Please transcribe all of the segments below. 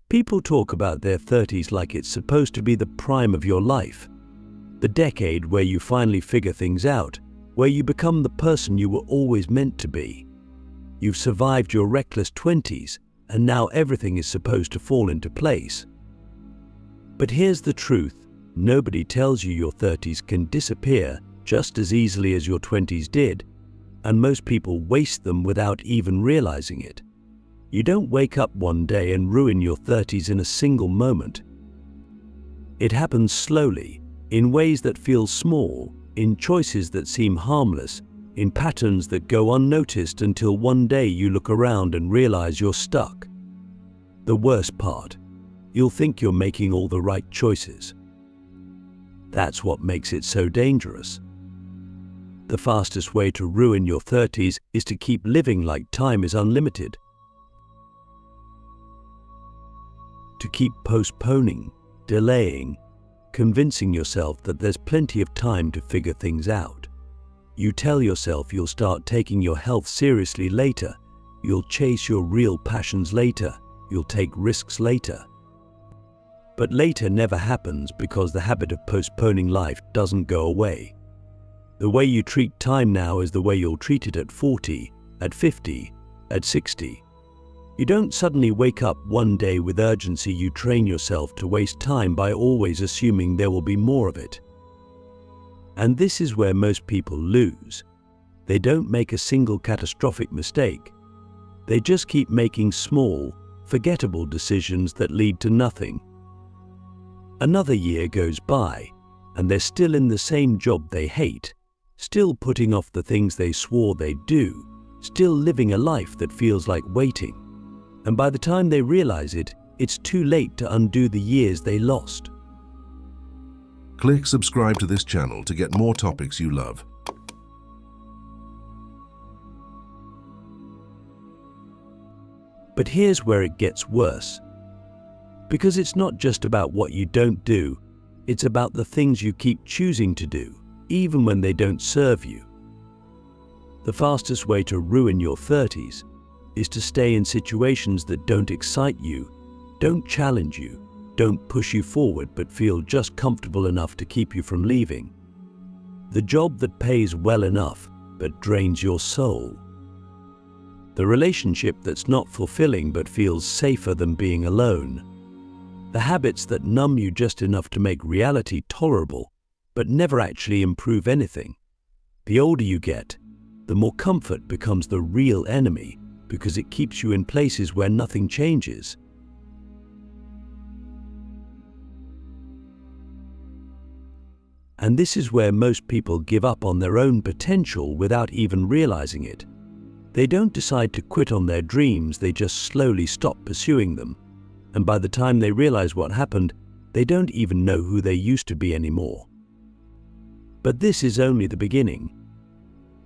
People talk about their 30s like it's supposed to be the prime of your life, the decade where you finally figure things out, where you become the person you were always meant to be. You've survived your reckless 20s, and now everything is supposed to fall into place. But here's the truth: nobody tells you your 30s can disappear just as easily as your 20s did, and most people waste them without even realizing it. You don't wake up one day and ruin your 30s in a single moment. It happens slowly, in ways that feel small, in choices that seem harmless, in patterns that go unnoticed until one day you look around and realize you're stuck. The worst part: you'll think you're making all the right choices. That's what makes it so dangerous. The fastest way to ruin your 30s is to keep living like time is unlimited. To keep postponing, delaying, convincing yourself that there's plenty of time to figure things out. You tell yourself you'll start taking your health seriously later, you'll chase your real passions later, you'll take risks later. But later never happens because the habit of postponing life doesn't go away. The way you treat time now is the way you'll treat it at 40, at 50, at 60. You don't suddenly wake up one day with urgency. You train yourself to waste time by always assuming there will be more of it. And this is where most people lose. They don't make a single catastrophic mistake. They just keep making small, forgettable decisions that lead to nothing. Another year goes by, and they're still in the same job they hate, still putting off the things they swore they'd do, still living a life that feels like waiting. And by the time they realize it, it's too late to undo the years they lost. Click subscribe to this channel to get more topics you love. But here's where it gets worse. Because it's not just about what you don't do, it's about the things you keep choosing to do, even when they don't serve you. The fastest way to ruin your 30s is to stay in situations that don't excite you, don't challenge you, don't push you forward, but feel just comfortable enough to keep you from leaving. The job that pays well enough but drains your soul. The relationship that's not fulfilling but feels safer than being alone. The habits that numb you just enough to make reality tolerable but never actually improve anything. The older you get, the more comfort becomes the real enemy, because it keeps you in places where nothing changes. And this is where most people give up on their own potential without even realizing it. They don't decide to quit on their dreams, they just slowly stop pursuing them. And by the time they realize what happened, they don't even know who they used to be anymore. But this is only the beginning.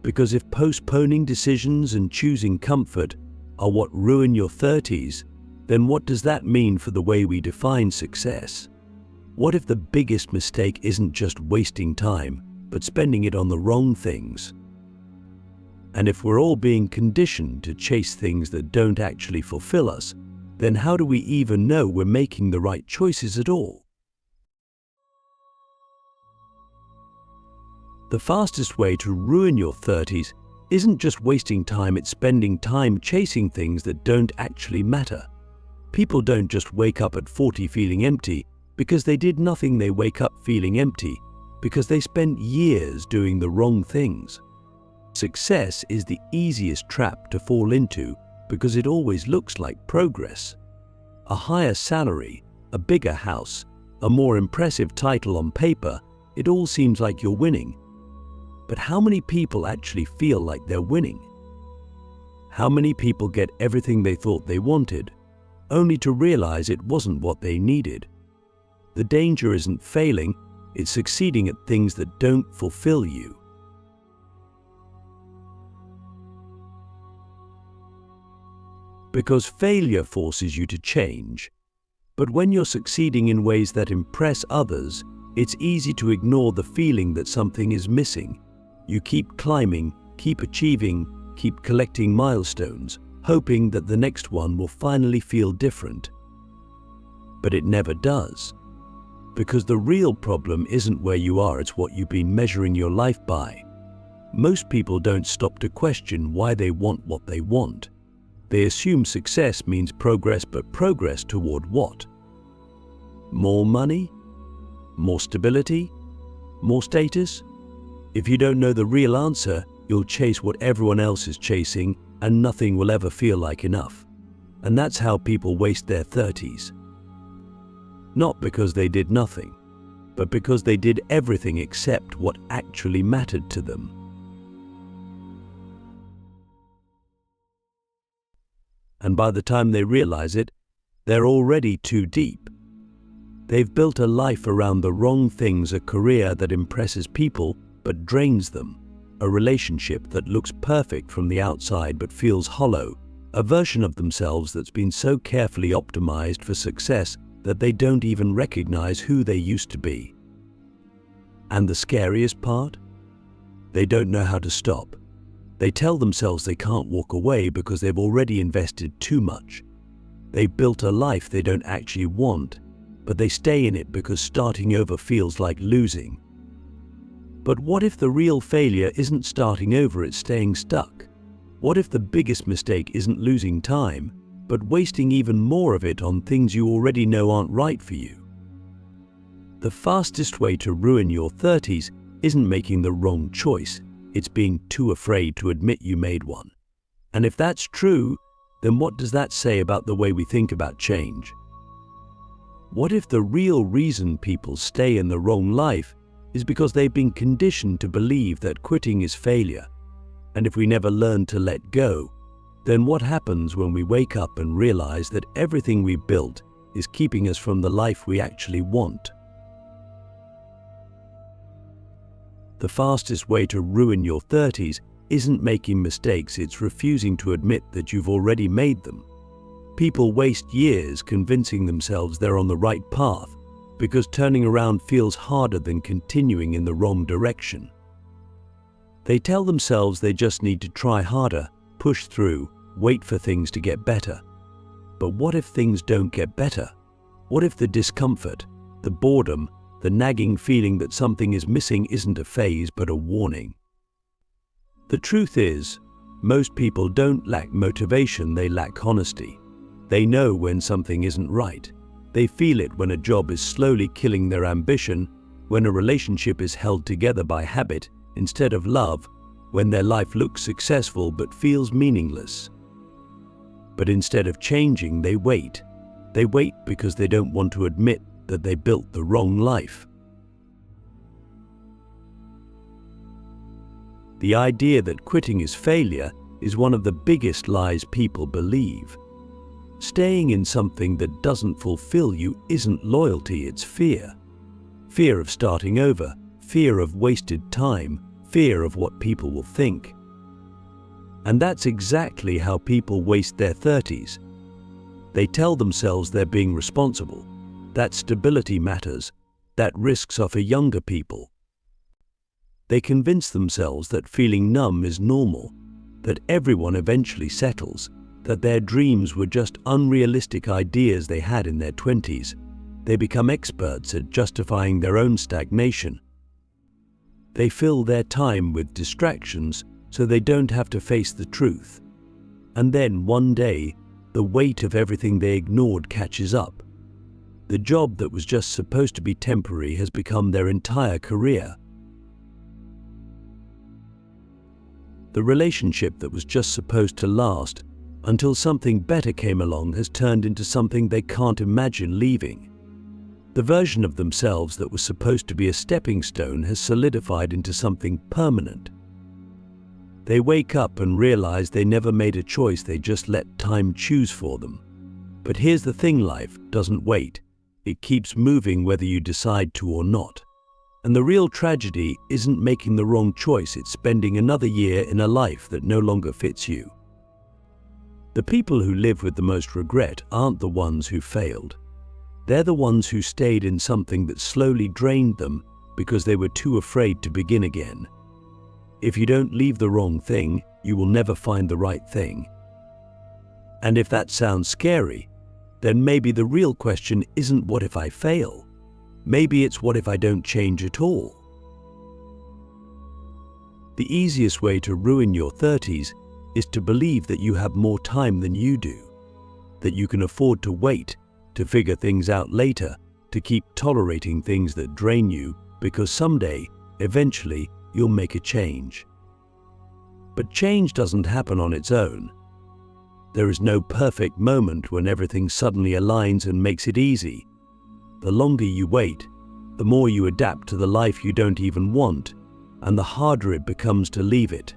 Because if postponing decisions and choosing comfort are what ruin your 30s, then what does that mean for the way we define success? What if the biggest mistake isn't just wasting time, but spending it on the wrong things? And if we're all being conditioned to chase things that don't actually fulfill us, then how do we even know we're making the right choices at all? The fastest way to ruin your 30s isn't just wasting time, it's spending time chasing things that don't actually matter. People don't just wake up at 40 feeling empty because they did nothing. They wake up feeling empty because they spent years doing the wrong things. Success is the easiest trap to fall into because it always looks like progress. A higher salary, a bigger house, a more impressive title on paper, it all seems like you're winning. But how many people actually feel like they're winning? How many people get everything they thought they wanted, only to realize it wasn't what they needed? The danger isn't failing, it's succeeding at things that don't fulfill you. Because failure forces you to change. But when you're succeeding in ways that impress others, it's easy to ignore the feeling that something is missing. You keep climbing, keep achieving, keep collecting milestones, hoping that the next one will finally feel different. but it never does. Because the real problem isn't where you are, it's what you've been measuring your life by. Most people don't stop to question why they want what they want. They assume success means progress, but progress toward what? More money? More stability? More status? If you don't know the real answer, you'll chase what everyone else is chasing, and nothing will ever feel like enough. And that's how people waste their 30s. Not because they did nothing, but because they did everything except what actually mattered to them. And by the time they realize it, they're already too deep. They've built a life around the wrong things, a career that impresses people but drains them, a relationship that looks perfect from the outside but feels hollow, a version of themselves that's been so carefully optimized for success that they don't even recognize who they used to be. And the scariest part? They don't know how to stop. They tell themselves they can't walk away because they've already invested too much. They've built a life they don't actually want, but they stay in it because starting over feels like losing. But what if the real failure isn't starting over, it's staying stuck? What if the biggest mistake isn't losing time, but wasting even more of it on things you already know aren't right for you? The fastest way to ruin your 30s isn't making the wrong choice, it's being too afraid to admit you made one. And if that's true, then what does that say about the way we think about change? What if the real reason people stay in the wrong life is because they've been conditioned to believe that quitting is failure? And if we never learn to let go, then what happens when we wake up and realize that everything we built is keeping us from the life we actually want? The fastest way to ruin your 30s isn't making mistakes, it's refusing to admit that you've already made them. People waste years convincing themselves they're on the right path because turning around feels harder than continuing in the wrong direction. They tell themselves they just need to try harder, push through, wait for things to get better. But what if things don't get better? What if the discomfort, the boredom, the nagging feeling that something is missing isn't a phase but a warning? The truth is, most people don't lack motivation, they lack honesty. They know when something isn't right. They feel it when a job is slowly killing their ambition, when a relationship is held together by habit instead of love, when their life looks successful but feels meaningless. But instead of changing, they wait. They wait because they don't want to admit that they built the wrong life. The idea that quitting is failure is one of the biggest lies people believe. Staying in something that doesn't fulfill you isn't loyalty, it's fear. Fear of starting over, fear of wasted time, fear of what people will think. And that's exactly how people waste their 30s. They tell themselves they're being responsible, that stability matters, that risks are for younger people. They convince themselves that feeling numb is normal, that everyone eventually settles, that their dreams were just unrealistic ideas they had in their 20s. They become experts at justifying their own stagnation. They fill their time with distractions so they don't have to face the truth. And then one day, the weight of everything they ignored catches up. The job that was just supposed to be temporary has become their entire career. The relationship that was just supposed to last until something better came along has turned into something they can't imagine leaving. The version of themselves that was supposed to be a stepping stone has solidified into something permanent. They wake up and realize they never made a choice, they just let time choose for them. But here's the thing, life doesn't wait. It keeps moving whether you decide to or not. And the real tragedy isn't making the wrong choice, it's spending another year in a life that no longer fits you. The people who live with the most regret aren't the ones who failed. They're the ones who stayed in something that slowly drained them because they were too afraid to begin again. If you don't leave the wrong thing, you will never find the right thing. And if that sounds scary, then maybe the real question isn't what if I fail? Maybe it's what if I don't change at all? The easiest way to ruin your 30s is to believe that you have more time than you do, that you can afford to wait, to figure things out later, to keep tolerating things that drain you because someday, eventually, you'll make a change. But change doesn't happen on its own. There is no perfect moment when everything suddenly aligns and makes it easy. The longer you wait, the more you adapt to the life you don't even want, and the harder it becomes to leave it.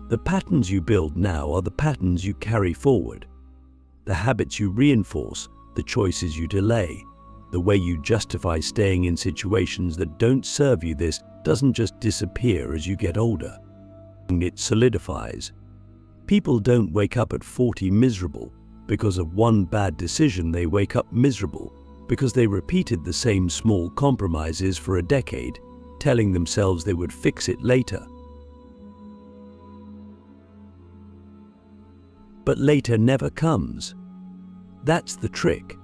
The patterns you build now are the patterns you carry forward. The habits you reinforce, the choices you delay, the way you justify staying in situations that don't serve you. This doesn't just disappear as you get older. It solidifies. People don't wake up at 40 miserable because of one bad decision. They wake up miserable because they repeated the same small compromises for a decade, telling themselves they would fix it later. But later never comes. That's the trick.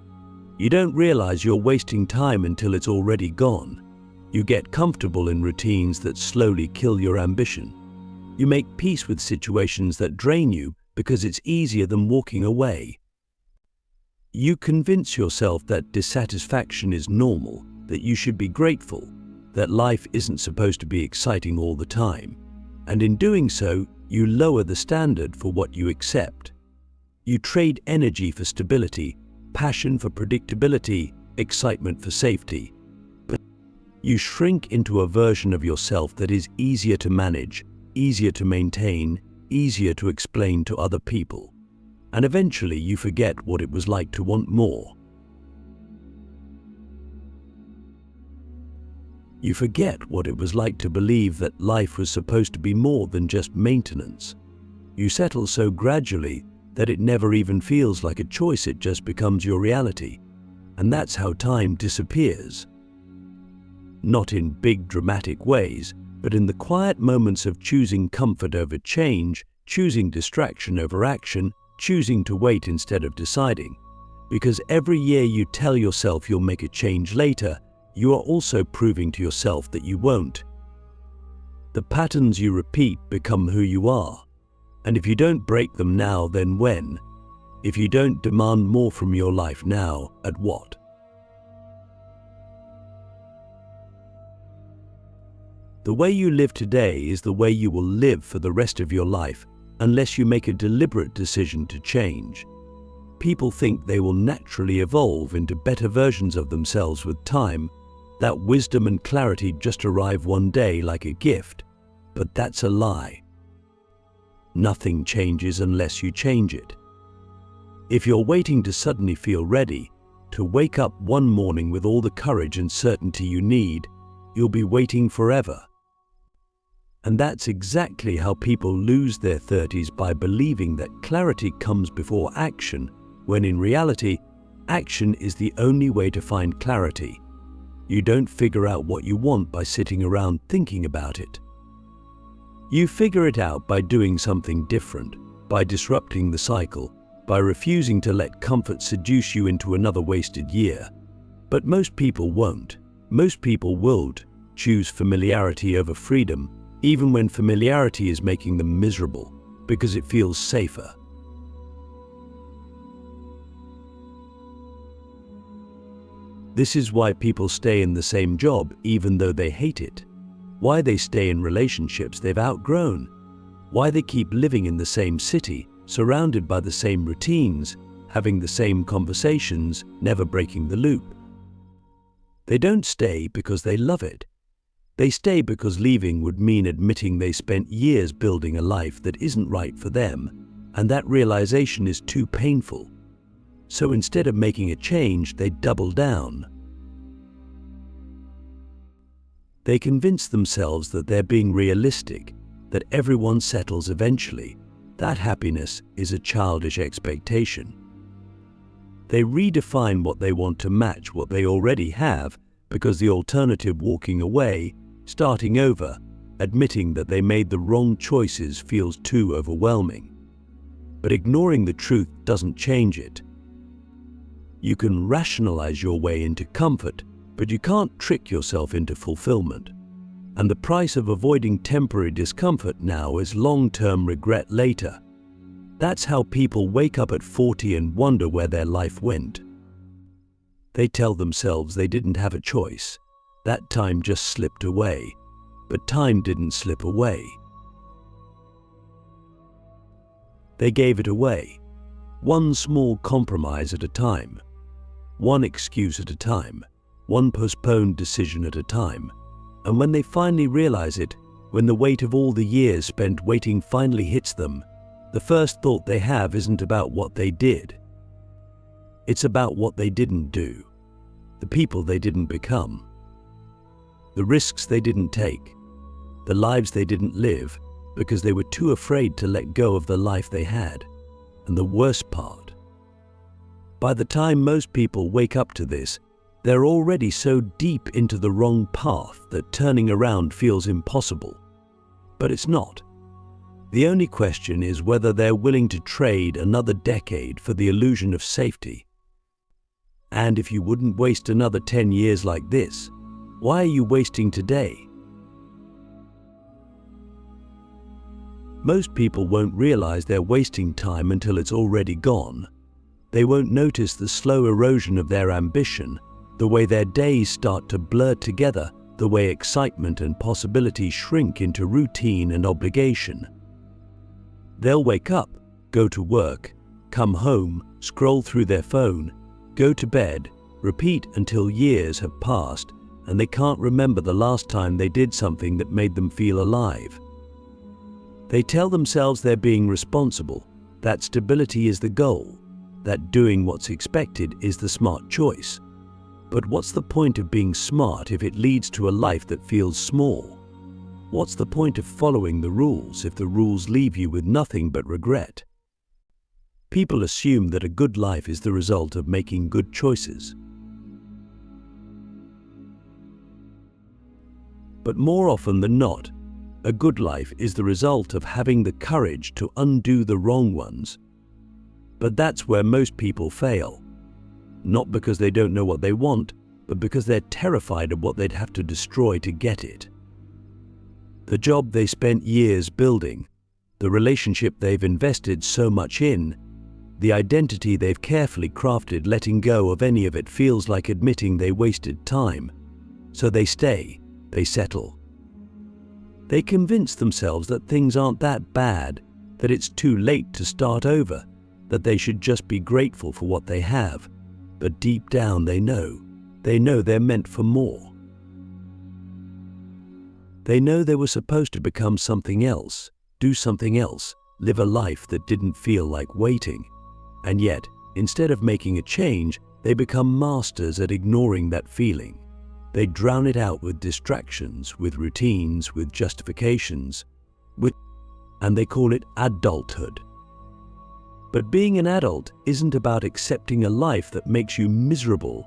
You don't realize you're wasting time until it's already gone. You get comfortable in routines that slowly kill your ambition. You make peace with situations that drain you because it's easier than walking away. You convince yourself that dissatisfaction is normal, that you should be grateful, that life isn't supposed to be exciting all the time. And in doing so, you lower the standard for what you accept. You trade energy for stability, passion for predictability, excitement for safety. But you shrink into a version of yourself that is easier to manage, easier to maintain, easier to explain to other people. And eventually you forget what it was like to want more. You forget what it was like to believe that life was supposed to be more than just maintenance. You settle so gradually that it never even feels like a choice. It just becomes your reality. And that's how time disappears. Not in big dramatic ways, but in the quiet moments of choosing comfort over change, choosing distraction over action, choosing to wait instead of deciding. Because every year you tell yourself you'll make a change later, you are also proving to yourself that you won't. The patterns you repeat become who you are. And if you don't break them now, then when? If you don't demand more from your life now, at what? The way you live today is the way you will live for the rest of your life, unless you make a deliberate decision to change. People think they will naturally evolve into better versions of themselves with time, that wisdom and clarity just arrive one day like a gift, but that's a lie. Nothing changes unless you change it. If you're waiting to suddenly feel ready, to wake up one morning with all the courage and certainty you need, you'll be waiting forever. And that's exactly how people lose their 30s, by believing that clarity comes before action, when in reality, action is the only way to find clarity. You don't figure out what you want by sitting around thinking about it. You figure it out by doing something different, by disrupting the cycle, by refusing to let comfort seduce you into another wasted year. But most people won't. Most people would choose familiarity over freedom, even when familiarity is making them miserable, because it feels safer. This is why people stay in the same job even though they hate it. Why they stay in relationships they've outgrown. Why they keep living in the same city, surrounded by the same routines, having the same conversations, never breaking the loop. They don't stay because they love it. They stay because leaving would mean admitting they spent years building a life that isn't right for them, and that realization is too painful. So instead of making a change, they double down. They convince themselves that they're being realistic, that everyone settles eventually, that happiness is a childish expectation. They redefine what they want to match what they already have, because the alternative, walking away, starting over, admitting that they made the wrong choices, feels too overwhelming. But ignoring the truth doesn't change it. You can rationalize your way into comfort, but you can't trick yourself into fulfillment. And the price of avoiding temporary discomfort now is long-term regret later. That's how people wake up at 40 and wonder where their life went. They tell themselves they didn't have a choice. That time just slipped away. But time didn't slip away. They gave it away, one small compromise at a time, one excuse at a time, one postponed decision at a time. And when they finally realize it, when the weight of all the years spent waiting finally hits them, the first thought they have isn't about what they did. It's about what they didn't do, the people they didn't become, the risks they didn't take, the lives they didn't live because they were too afraid to let go of the life they had. And the worst part, by the time most people wake up to this, they're already so deep into the wrong path that turning around feels impossible. But it's not. The only question is whether they're willing to trade another decade for the illusion of safety. And if you wouldn't waste another 10 years like this, why are you wasting today? Most people won't realize they're wasting time until it's already gone. They won't notice the slow erosion of their ambition, the way their days start to blur together, the way excitement and possibility shrink into routine and obligation. They'll wake up, go to work, come home, scroll through their phone, go to bed, repeat until years have passed, and they can't remember the last time they did something that made them feel alive. They tell themselves they're being responsible, that stability is the goal, that doing what's expected is the smart choice. But what's the point of being smart if it leads to a life that feels small? What's the point of following the rules if the rules leave you with nothing but regret? People assume that a good life is the result of making good choices. But more often than not, a good life is the result of having the courage to undo the wrong ones. But that's where most people fail. Not because they don't know what they want, but because they're terrified of what they'd have to destroy to get it. The job they spent years building, the relationship they've invested so much in, the identity they've carefully crafted, letting go of any of it feels like admitting they wasted time. So they stay, they settle. They convince themselves that things aren't that bad, that it's too late to start over, that they should just be grateful for what they have. But deep down they know they're meant for more. They know they were supposed to become something else, do something else, live a life that didn't feel like waiting. And yet, instead of making a change, they become masters at ignoring that feeling. They drown it out with distractions, with routines, with justifications, and they call it adulthood. But being an adult isn't about accepting a life that makes you miserable.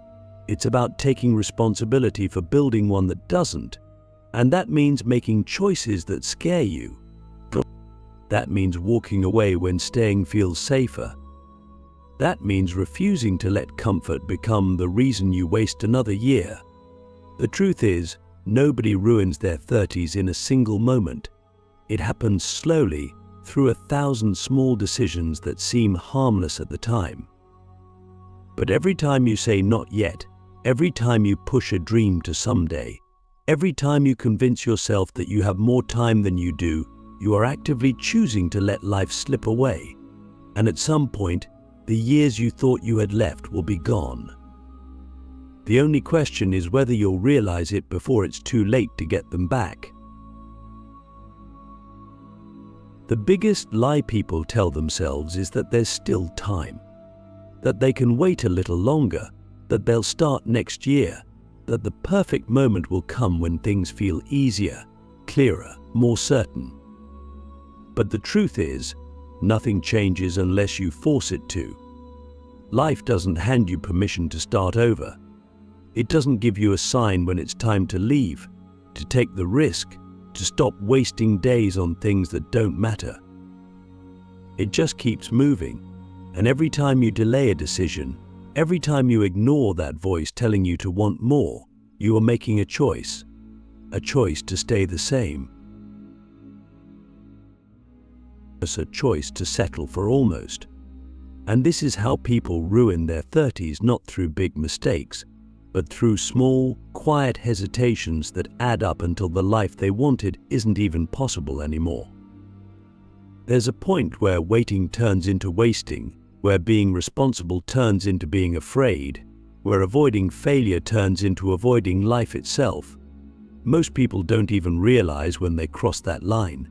It's about taking responsibility for building one that doesn't. And that means making choices that scare you. That means walking away when staying feels safer. That means refusing to let comfort become the reason you waste another year. The truth is, nobody ruins their 30s in a single moment. It happens slowly, through 1,000 small decisions that seem harmless at the time. But every time you say not yet, every time you push a dream to someday, every time you convince yourself that you have more time than you do, you are actively choosing to let life slip away. And at some point, the years you thought you had left will be gone. The only question is whether you'll realize it before it's too late to get them back. The biggest lie people tell themselves is that there's still time, that they can wait a little longer, that they'll start next year, that the perfect moment will come when things feel easier, clearer, more certain. But the truth is, nothing changes unless you force it to. Life doesn't hand you permission to start over. It doesn't give you a sign when it's time to leave, to take the risk, to stop wasting days on things that don't matter. It just keeps moving, and every time you delay a decision, Every time you ignore that voice telling you to want more, you are making a choice to stay the same, a choice to settle for almost. And this is how people ruin their 30s, not through big mistakes, but through small, quiet hesitations that add up until the life they wanted isn't even possible anymore. There's a point where waiting turns into wasting, where being responsible turns into being afraid, where avoiding failure turns into avoiding life itself. Most people don't even realize when they cross that line.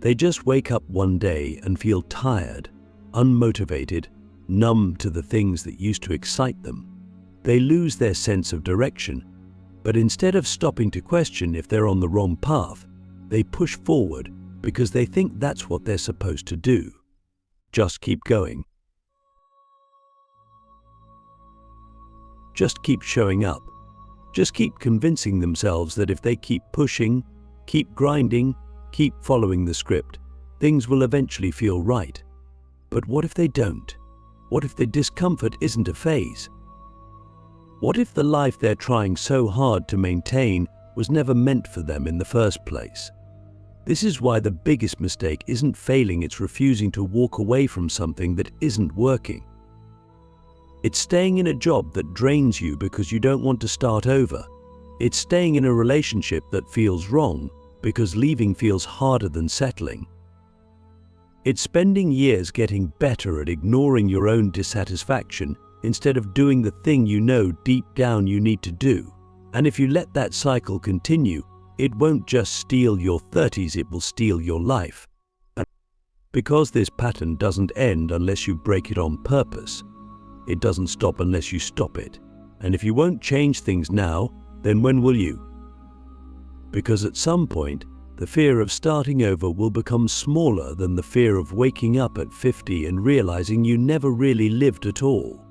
They just wake up one day and feel tired, unmotivated, numb to the things that used to excite them. They lose their sense of direction, but instead of stopping to question if they're on the wrong path, they push forward because they think that's what they're supposed to do. Just keep going. Just keep showing up. Just keep convincing themselves that if they keep pushing, keep grinding, keep following the script, things will eventually feel right. But what if they don't? What if the discomfort isn't a phase? What if the life they're trying so hard to maintain was never meant for them in the first place? This is why the biggest mistake isn't failing, it's refusing to walk away from something that isn't working. It's staying in a job that drains you because you don't want to start over. It's staying in a relationship that feels wrong because leaving feels harder than settling. It's spending years getting better at ignoring your own dissatisfaction instead of doing the thing you know deep down you need to do. And if you let that cycle continue, it won't just steal your 30s, it will steal your life. Because this pattern doesn't end unless you break it on purpose. It doesn't stop unless you stop it. And if you won't change things now, then when will you? Because at some point, the fear of starting over will become smaller than the fear of waking up at 50 and realizing you never really lived at all.